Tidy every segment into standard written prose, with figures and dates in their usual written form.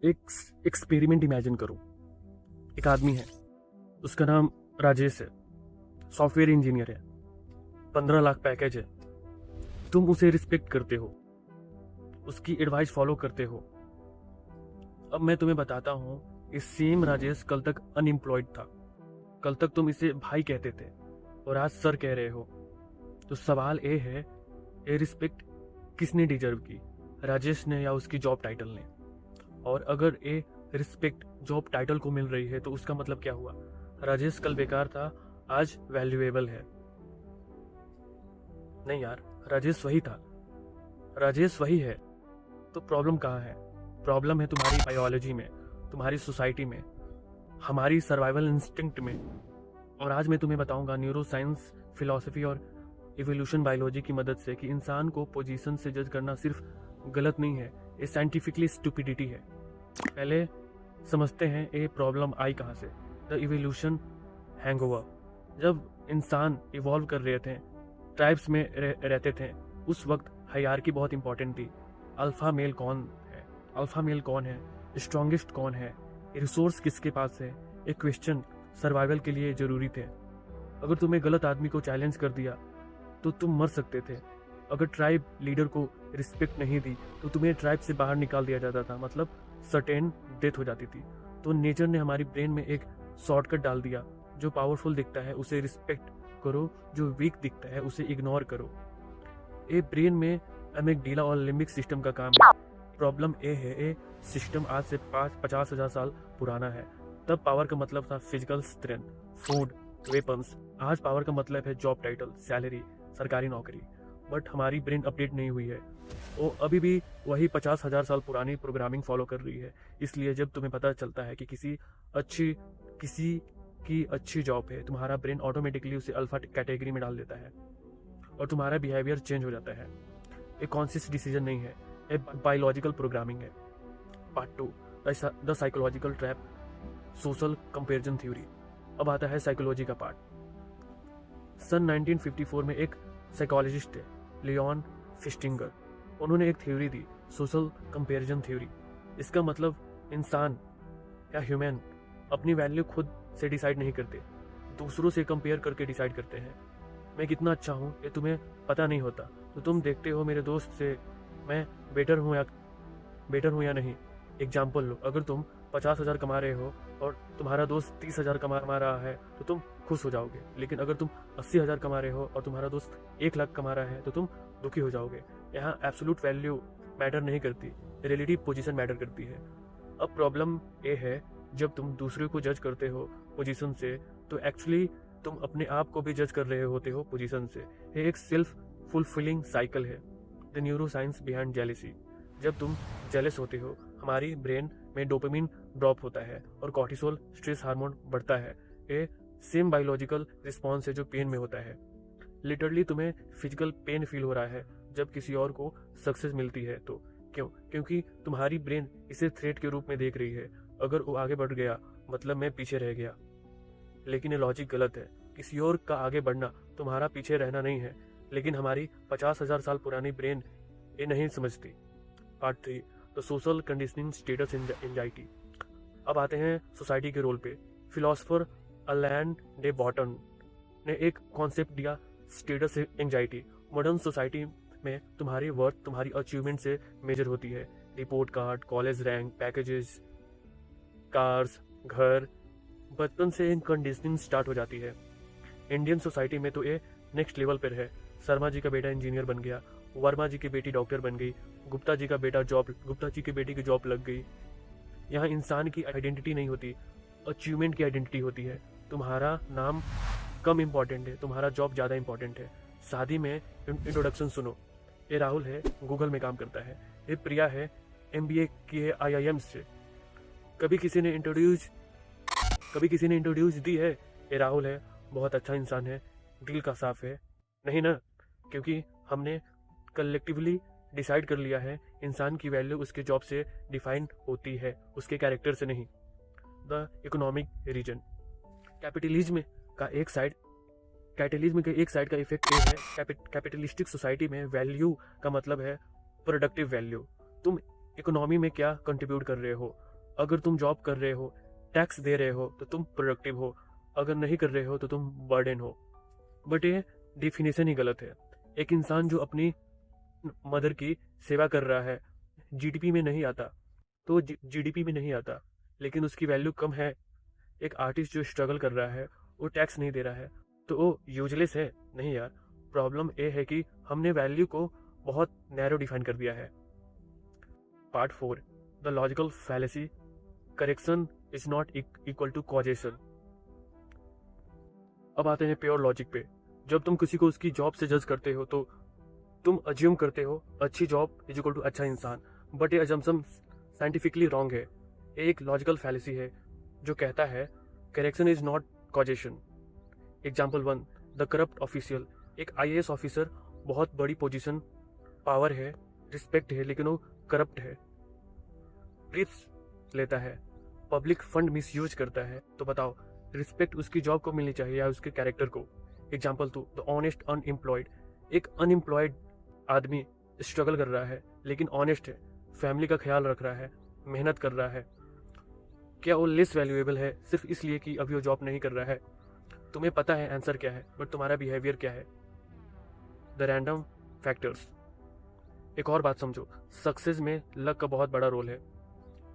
एक experiment imagine करो। एक आदमी है, उसका नाम राजेश है, सॉफ्टवेयर इंजीनियर है, 15 लाख पैकेज है। तुम उसे रिस्पेक्ट करते हो, उसकी एडवाइस फॉलो करते हो। अब मैं तुम्हें बताता हूँ, इस सेम राजेश कल तक अनएम्प्लॉयड था। कल तक तुम इसे भाई कहते थे और आज सर कह रहे हो। तो सवाल ये है, ये रिस्पेक्ट किसने डिजर्व की, राजेश ने या उसकी जॉब टाइटल ने? और अगर ये रिस्पेक्ट जॉब टाइटल को मिल रही है तो उसका मतलब क्या हुआ? राजेश कल बेकार था, आज वैल्यूएबल है। नहीं यार, राजेश वही था, राजेश वही है। तो प्रॉब्लम कहाँ है? प्रॉब्लम है तुम्हारी बायोलॉजी में, तुम्हारी सोसाइटी में, हमारी सर्वाइवल इंस्टिंक्ट में। और आज मैं तुम्हें बताऊंगा न्यूरो साइंस, फिलॉसफी और इवोल्यूशन बायोलॉजी की मदद से कि इंसान को पोजीशन से जज करना सिर्फ गलत नहीं है, ये साइंटिफिकली स्टूपिडिटी है। पहले समझते हैं ये प्रॉब्लम आई कहाँ से। The evolution hangover. जब इंसान इवॉल्व कर रहे थे, ट्राइब्स में रहते थे, उस वक्त हायरार्की बहुत इंपॉर्टेंट थी। अल्फा मेल कौन है, अल्फा मेल कौन है, स्ट्रॉन्गेस्ट कौन है, रिसोर्स किसके पास है, ये क्वेश्चन सर्वाइवल के लिए जरूरी थे। अगर तुम्हें गलत आदमी को चैलेंज कर दिया तो तुम मर सकते थे। अगर ट्राइब लीडर को रिस्पेक्ट नहीं दी तो तुम्हें ट्राइब से बाहर निकाल दिया जाता था, मतलब सर्टेन डेथ हो जाती थी। तो नेचर ने हमारी ब्रेन में एक शॉर्टकट डाल दिया, जो पावरफुल दिखता है उसे रिस्पेक्ट करो, जो वीक दिखता है उसे इग्नोर करो। ये ब्रेन में अमिगडाला और लिम्बिक सिस्टम का काम है। प्रॉब्लम ये है, ये सिस्टम आज से 50,000 साल पुराना है। तब पावर का मतलब था फिजिकल स्ट्रेंथ, फूड, वेपन्स। आज पावर का मतलब है जॉब टाइटल, सैलरी, सरकारी नौकरी। बट हमारी ब्रेन अपडेट नहीं हुई है, वो अभी भी वही 50,000 साल पुरानी प्रोग्रामिंग फॉलो कर रही है। इसलिए जब तुम्हें पता चलता है कि किसी की अच्छी जॉब है, तुम्हारा ब्रेन ऑटोमेटिकली उसे अल्फा कैटेगरी में डाल देता है और तुम्हारा बिहेवियर चेंज हो जाता है। एक कॉन्शियस डिसीजन नहीं है, एक बायोलॉजिकल प्रोग्रामिंग है। Part 2, the psychological trap, social comparison theory. अब आता है साइकोलॉजी का पार्ट। सन 1954 में एक साइकोलॉजिस्ट है, लियोन फिस्टिंगर। उन्होंने एक थ्योरी दी, सोशल कंपैरिजन थ्योरी। इसका मतलब इंसान या ह्यूमन अपनी वैल्यू खुद से डिसाइड नहीं करते, दूसरों से कंपेयर करके डिसाइड करते हैं। मैं कितना अच्छा हूँ ये तुम्हें पता नहीं होता, तो तुम देखते हो मेरे दोस्त से मैं बेटर हूँ या नहीं। एग्जाम्पल लो, अगर तुम 50,000 कमा रहे हो और तुम्हारा दोस्त 30,000 कमा रहा है तो तुम खुश हो जाओगे। लेकिन अगर तुम 80,000 कमा रहे हो और तुम्हारा दोस्त 1 लाख कमा रहा है तो तुम दुखी हो जाओगे। यहाँ एब्सोल्यूट वैल्यू मैटर नहीं करती, रिलेटिव पोजीशन मैटर करती है। अब प्रॉब्लम ये है, जब तुम दूसरे को जज करते हो पोजीशन से, तो एक्चुअली तुम अपने आप को भी जज कर रहे होते हो पोजीशन से। ये एक सेल्फ फुलफिलिंग साइकिल है। The neuro science behind jealousy. जब तुम जेलस होते हो, हमारी ब्रेन में डोपामिन ड्रॉप होता है और कॉर्टिसोल स्ट्रेस हार्मोन बढ़ता है। ये सेम बायोलॉजिकल रिस्पॉन्स है जो पेन में होता है। लिटरली तुम्हें फिजिकल पेन फील हो रहा है जब किसी और को सक्सेस मिलती है। तो क्योंकि तुम्हारी ब्रेन इसे थ्रेट के रूप में देख रही है। अगर वो आगे बढ़ गया मतलब मैं पीछे रह गया। लेकिन ये लॉजिक गलत है। किसी और का आगे बढ़ना तुम्हारा पीछे रहना नहीं है। लेकिन हमारी 50,000 साल पुरानी ब्रेन ये नहीं समझती। Part 3, the social conditioning status anxiety. अब आते हैं सोसाइटी के रोल पे। फिलोसोफर अलैन डे बॉटन ने एक कॉन्सेप्ट दिया, स्टेटस एंजाइटी। मॉडर्न सोसाइटी में तुम्हारी वर्थ तुम्हारी अचीवमेंट से मेजर होती है। Report card, college rank, packages, cars, घर। बचपन से इन कंडीशनिंग स्टार्ट हो जाती है। इंडियन सोसाइटी में तो ये नेक्स्ट लेवल पर है। शर्मा जी का बेटा इंजीनियर बन गया, वर्मा जी की बेटी डॉक्टर बन गई, गुप्ता जी की बेटी की जॉब लग गई। यहाँ इंसान की आइडेंटिटी नहीं होती, अचीवमेंट की आइडेंटिटी होती है। तुम्हारा नाम कम इम्पोर्टेंट है, तुम्हारा जॉब ज़्यादा इम्पोर्टेंट है। शादी में इंट्रोडक्शन सुनो। ये राहुल है, गूगल में काम करता है। ये प्रिया है, MBA की है IIM से। कभी किसी ने इंट्रोड्यूस दी है? ये राहुल है, बहुत अच्छा इंसान है, दिल का साफ है। नहीं ना, क्योंकि हमने कलेक्टिवली डिसाइड कर लिया है इंसान की वैल्यू उसके जॉब से डिफाइन होती है, उसके कैरेक्टर से नहीं। The economic region. कैपिटलिज्म का एक साइड का इफेक्ट ये है, कैपिटलिस्टिक सोसाइटी में वैल्यू का मतलब है प्रोडक्टिव वैल्यू। तुम इकोनॉमी में क्या कंट्रीब्यूट कर रहे हो, अगर तुम जॉब कर रहे हो, टैक्स दे रहे हो, तो तुम प्रोडक्टिव हो, अगर नहीं कर रहे हो तो तुम बर्डन हो। बट ये डिफिनेशन ही गलत है। एक इंसान जो अपनी मदर की सेवा कर रहा है, जीडीपी में नहीं आता, तो जीडीपी में नहीं आता, लेकिन उसकी वैल्यू कम है। एक आर्टिस्ट जो स्ट्रगल कर रहा है, वो टैक्स नहीं दे रहा है, तो वो यूजलेस है? नहीं यार। प्रॉब्लम ये है कि हमने वैल्यू को बहुत नैरो डिफाइन कर दिया है। Part 4, the logical fallacy, correlation is not equal to causation. अब आते हैं प्योर लॉजिक पे। जब तुम किसी को उसकी जॉब से जज करते हो तो तुम अज्यूम करते हो अच्छी जॉब इज इक्वल टू अच्छा इंसान, बट ये अजम्पशन साइंटिफिकली रॉन्ग है। ये एक लॉजिकल फैलेसी है जो कहता है correction is not causation. Example 1, the corrupt official. एक आईएएस ऑफिसर, बहुत बड़ी पोजीशन, पावर है, रिस्पेक्ट है, लेकिन वो करप्ट है, ब्रीफ्स लेता है, पब्लिक फंड मिसयूज करता है। तो बताओ, रिस्पेक्ट उसकी जॉब को मिलनी चाहिए या उसके कैरेक्टर को? Example 2, the honest unemployed. एक अनएम्प्लॉयड आदमी स्ट्रगल कर रहा है लेकिन ऑनेस्ट है, फैमिली का ख्याल रख रहा है, मेहनत कर रहा है। क्या वो लेस वैल्यूएबल है सिर्फ इसलिए कि अभी वो जॉब नहीं कर रहा है? तुम्हें पता है आंसर क्या है, बट तुम्हारा बिहेवियर क्या है? The random factors. एक और बात समझो, सक्सेस में लक का बहुत बड़ा रोल है।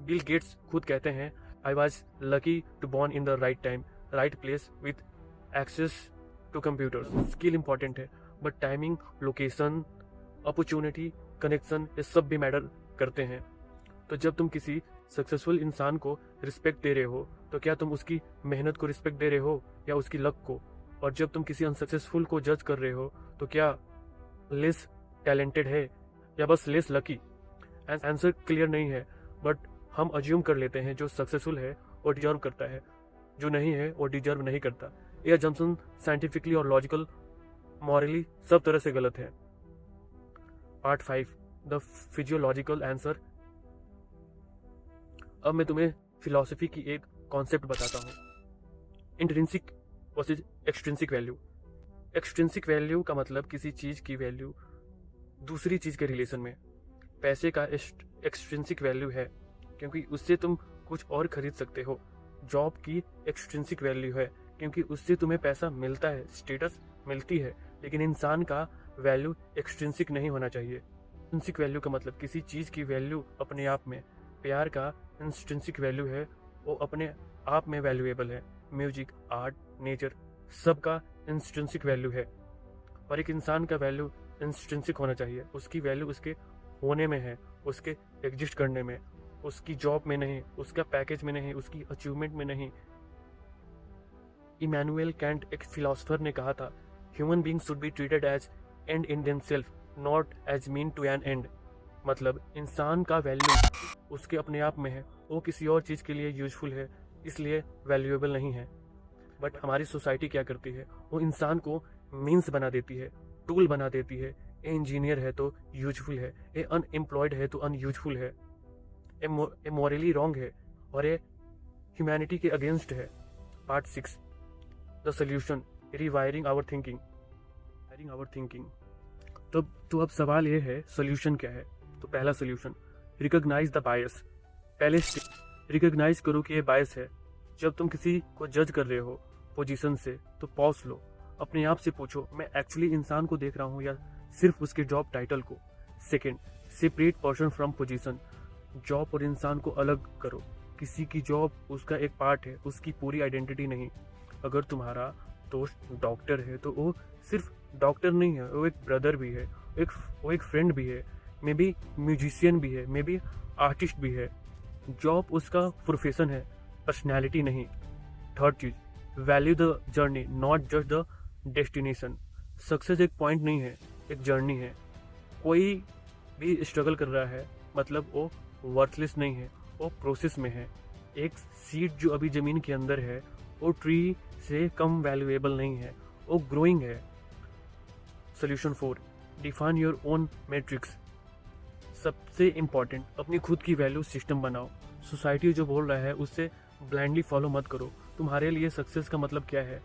बिल गेट्स खुद कहते हैं, I was lucky to born in the right time, right place with access to computers. Skill important है, but timing, location, opportunity, connection, ये सब भी मैटर करते हैं। तो जब तुम किसी सक्सेसफुल इंसान को रिस्पेक्ट दे रहे हो, तो क्या तुम उसकी मेहनत को रिस्पेक्ट दे रहे हो या उसकी लक को? और जब तुम किसी अनसक्सेसफुल को जज कर रहे हो, तो क्या लेस टैलेंटेड है या बस लेस लकी? आंसर क्लियर नहीं है, बट हम अज्यूम कर लेते हैं जो सक्सेसफुल है वो डिजर्व करता है, जो नहीं है वो डिजर्व नहीं करता। यह जम्पसन साइंटिफिकली और लॉजिकल, मॉरली सब तरह से गलत है। Part 5, the physiological answer. अब मैं तुम्हें फिलॉसफी की एक कॉन्सेप्ट बताता हूँ, intrinsic versus extrinsic value. Extrinsic value का मतलब किसी चीज की वैल्यू दूसरी चीज के रिलेशन में। पैसे का एक्सट्रिंसिक वैल्यू है क्योंकि उससे तुम कुछ और खरीद सकते हो। जॉब की एक्सट्रिंसिक वैल्यू है क्योंकि उससे तुम्हें पैसा मिलता है, स्टेटस मिलती है। लेकिन इंसान का वैल्यू एक्सट्रिंसिक नहीं होना चाहिए। इंट्रिंसिक वैल्यू का मतलब किसी चीज की वैल्यू अपने आप में। प्यार का इंट्रिंसिक वैल्यू है, वो अपने आप में वैल्यूएबल है। म्यूजिक, आर्ट, नेचर, सबका इंट्रिंसिक वैल्यू है। और एक इंसान का वैल्यू इंट्रिंसिक होना चाहिए। उसकी वैल्यू उसके होने में है, उसके एग्जिस्ट करने में, उसकी जॉब में नहीं, उसका पैकेज में नहीं, उसकी अचीवमेंट में नहीं। इमैनुअल कैंट एक फिलोसोफर ने कहा था, human being should be treated as end in themselves, not as mean to an end. मतलब इंसान का वैल्यू उसके अपने आप में है, वो किसी और चीज़ के लिए यूजफुल है, इसलिए वैल्यूएबल नहीं है। बट हमारी सोसाइटी क्या करती है, वो इंसान को मीन्स बना देती है, टूल बना देती है। ए इंजीनियर है तो यूजफुल है, ए अनएम्प्लॉयड है तो अनयूजफुल है, ए मॉरली रॉन्ग है, और ये ह्यूमैनिटी के अगेंस्ट है। Part 6, the solution, rewiring our thinking. तो अब सवाल ये है, सोल्यूशन क्या है? तो पहला सोल्यूशन, रिकॉग्नाइज द बायस। पहले रिकॉग्नाइज करो कि ये बायस है। जब तुम किसी को जज कर रहे हो पोजीशन से, तो पॉज लो, अपने आप से पूछो, मैं एक्चुअली इंसान को देख रहा हूँ या सिर्फ उसके जॉब टाइटल को? Second, separate person from position. Job और इंसान को अलग करो। किसी की जॉब उसका एक पार्ट है, उसकी पूरी आइडेंटिटी नहीं। अगर तुम्हारा दोस्त डॉक्टर है तो वो सिर्फ डॉक्टर नहीं है, वो एक ब्रदर भी है, वो एक फ्रेंड भी है, मे बी म्यूजिशियन भी है, मे बी आर्टिस्ट भी है। जॉब उसका प्रोफेशन है, पर्सनैलिटी नहीं। थर्ड चीज, value the journey, not just the destination. Success एक पॉइंट नहीं है, एक जर्नी है। कोई भी स्ट्रगल कर रहा है मतलब वो वर्थलेस नहीं है, वो प्रोसेस में है। एक सीड जो अभी जमीन के अंदर है वो ट्री से कम वैल्यूएबल नहीं है, वो ग्रोइंग है। Solution 4, define your own matrix. सबसे इम्पॉर्टेंट, अपनी खुद की वैल्यू सिस्टम बनाओ। सोसाइटी जो बोल रहा है उससे ब्लाइंडली फॉलो मत करो। तुम्हारे लिए सक्सेस का मतलब क्या है,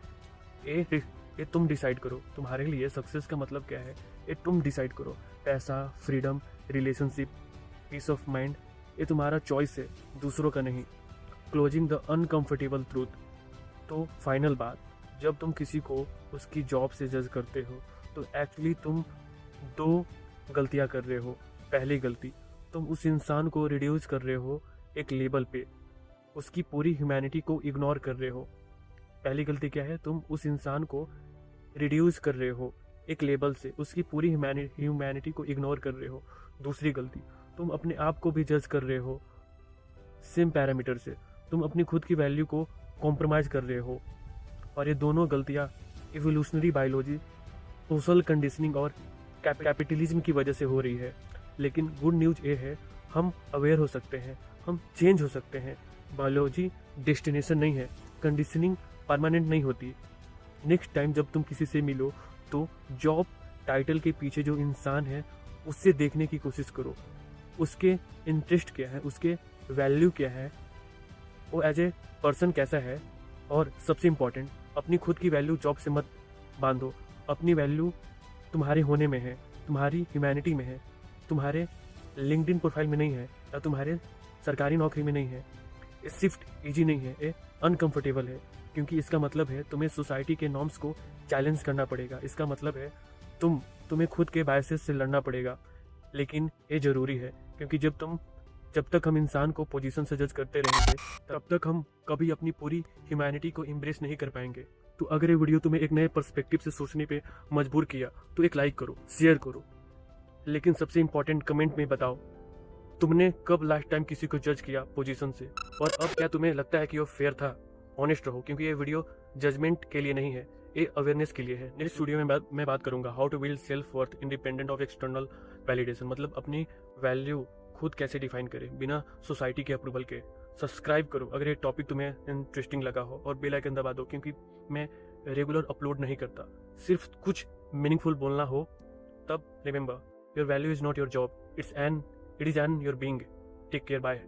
ये तुम डिसाइड करो। तुम्हारे लिए सक्सेस का मतलब क्या है, ये तुम डिसाइड करो। पैसा, freedom, relationship, peace of mind, ये तुम्हारा चॉइस है, दूसरों का नहीं। Closing the uncomfortable truth. तो फाइनल बात, जब तुम किसी को उसकी जॉब से जज करते हो तो एक्चुअली तुम दो गलतियां कर रहे हो। पहली गलती, तुम उस इंसान को रिड्यूस कर रहे हो एक लेबल पे, उसकी पूरी ह्यूमैनिटी को इग्नोर कर रहे हो। पहली गलती क्या है? तुम उस इंसान को रिड्यूस कर रहे हो एक लेबल से, उसकी पूरी ह्यूमैनिटी को इग्नोर कर रहे हो। दूसरी गलती, तुम अपने आप को भी जज कर रहे हो सेम पैरामीटर से, तुम अपनी खुद की वैल्यू को कॉम्प्रोमाइज़ कर रहे हो। और ये दोनों गलतियाँ इवोल्यूशनरी बायोलॉजी, सोशल कंडीशनिंग और कैपिटलिज्म की वजह से हो रही है। लेकिन गुड न्यूज़ ये है, हम अवेयर हो सकते हैं, हम चेंज हो सकते हैं। बायोलॉजी डेस्टिनेशन नहीं है, कंडीशनिंग परमानेंट नहीं होती। नेक्स्ट टाइम जब तुम किसी से मिलो तो जॉब टाइटल के पीछे जो इंसान है उससे देखने की कोशिश करो, उसके इंटरेस्ट क्या है, उसके वैल्यू क्या है, वो एज ए पर्सन कैसा है। और सबसे इम्पॉर्टेंट, अपनी खुद की वैल्यू जॉब से मत बांधो। अपनी वैल्यू तुम्हारे होने में है, तुम्हारी ह्यूमैनिटी में है, तुम्हारे लिंक्डइन प्रोफाइल में नहीं है या तुम्हारे सरकारी नौकरी में नहीं है। ये शिफ्ट ईजी नहीं है, ये अनकंफर्टेबल है, क्योंकि इसका मतलब है तुम्हें सोसाइटी के नॉर्म्स को चैलेंज करना पड़ेगा। इसका मतलब है तुम्हें खुद के बायसेस से लड़ना पड़ेगा। लेकिन ये ज़रूरी है, क्योंकि जब तक हम इंसान को पोजीशन से जज करते रहेंगे तब तक हम कभी अपनी पूरी ह्यूमैनिटी को एम्ब्रेस नहीं कर पाएंगे। तो अगर ये वीडियो तुम्हें एक नए पर्सपेक्टिव से सोचने पे मजबूर किया तो एक लाइक करो, शेयर करो, लेकिन सबसे इम्पोर्टेंट कमेंट में बताओ तुमने कब लास्ट टाइम किसी को जज किया पोजीशन से, और अब क्या तुम्हें लगता है कि वो फेयर था। ऑनेस्ट रहो, क्योंकि ये वीडियो जजमेंट के लिए नहीं है, ये अवेयरनेस के लिए है। नेक्स्ट वीडियो में मैं बात करूंगा how to build self worth independent of external validation, मतलब अपनी वैल्यू खुद कैसे डिफाइन करें बिना सोसाइटी के अप्रूवल के। सब्सक्राइब करो अगर ये टॉपिक तुम्हें इंटरेस्टिंग लगा हो, और बेल आइकन दबा दो, क्योंकि मैं रेगुलर अपलोड नहीं करता। सिर्फ कुछ मीनिंगफुल बोलना हो तब remember, your value is not your job, it is an your being. Take care, bye.